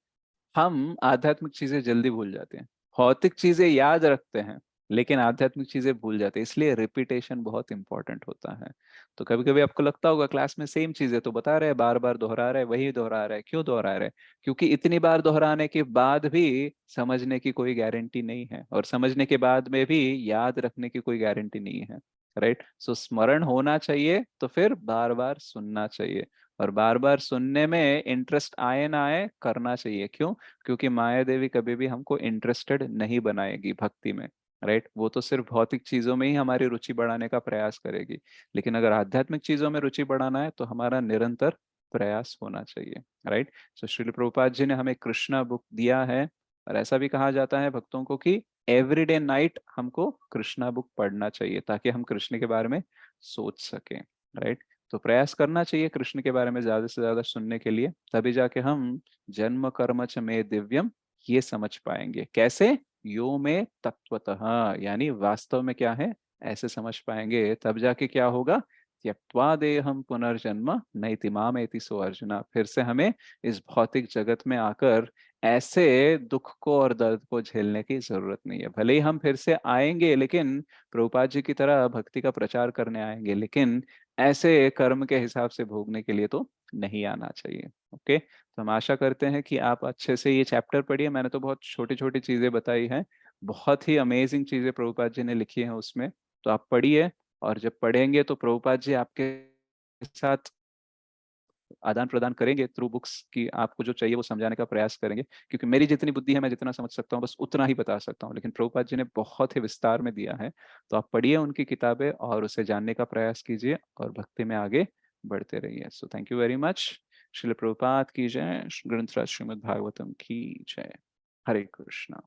हम आध्यात्मिक चीजें जल्दी भूल जाते हैं, भौतिक चीजें याद रखते हैं, लेकिन आध्यात्मिक चीजें भूल जाते हैं। इसलिए रिपीटेशन बहुत इंपॉर्टेंट होता है। तो कभी कभी आपको लगता होगा क्लास में सेम चीजें तो बता रहे हैं, बार बार दोहरा रहे हैं, वही दोहरा रहे हैं, क्यों दोहरा रहे हैं? क्योंकि इतनी बार दोहराने के बाद भी समझने की कोई गारंटी नहीं है, और समझने के बाद में भी याद रखने की कोई गारंटी नहीं है। राइट। सो स्मरण होना चाहिए, तो फिर बार बार सुनना चाहिए। और बार बार सुनने में इंटरेस्ट आए ना आए, करना चाहिए। क्यों? क्योंकि माया देवी कभी भी हमको इंटरेस्टेड नहीं बनाएगी भक्ति में। राइट। वो तो सिर्फ भौतिक चीजों में ही हमारी रुचि बढ़ाने का प्रयास करेगी, लेकिन अगर आध्यात्मिक चीजों में रुचि बढ़ाना है तो हमारा निरंतर प्रयास होना चाहिए। राइट। सो श्रील प्रभुपाद जी ने हमें कृष्णा बुक दिया है, और ऐसा भी कहा जाता है भक्तों को कि एवरीडे नाइट हमको कृष्णा बुक पढ़ना चाहिए, ताकि हम कृष्ण के बारे में सोच सकें। राइट। तो प्रयास करना चाहिए कृष्ण के बारे में ज्यादा से ज्यादा सुनने के लिए, तभी जाके हम जन्म कर्म च मे दिव्यम ये समझ पाएंगे। कैसे? यो में तत्वतः, यानी वास्तव में क्या है, ऐसे समझ पाएंगे। तब जाके क्या होगा, त्यक्त्वा देहम पुनर्जन्म नैति मामेति सो अर्जुना। फिर से हमें इस भौतिक जगत में आकर ऐसे दुख को और दर्द को झेलने की जरूरत नहीं है। भले ही हम फिर से आएंगे, लेकिन प्रभुपाद जी की तरह भक्ति का प्रचार करने आएंगे, लेकिन ऐसे कर्म के हिसाब से भोगने के लिए तो नहीं आना चाहिए। ओके। तो हम आशा करते हैं कि आप अच्छे से ये चैप्टर पढ़िए। मैंने तो बहुत छोटी छोटी चीजें बताई हैं, बहुत ही अमेजिंग चीजें प्रभुपाद जी ने लिखी हैं उसमें। तो आप पढ़िए, और जब पढ़ेंगे तो प्रभुपाद जी आपके साथ आदान प्रदान करेंगे थ्रू बुक्स की, आपको जो चाहिए वो समझाने का प्रयास करेंगे। क्योंकि मेरी जितनी बुद्धि है, मैं जितना समझ सकता हूँ बस उतना ही बता सकता हूँ, लेकिन प्रभुपाद जी ने बहुत ही विस्तार में दिया है। तो आप पढ़िए उनकी किताबें और उसे जानने का प्रयास कीजिए, और भक्ति में आगे बढ़ते रहिए। सो thank you very much. Srila Prabhupada की जय। ग्रंथराज श्रीमद् भागवतम की जय। हरे कृष्णा।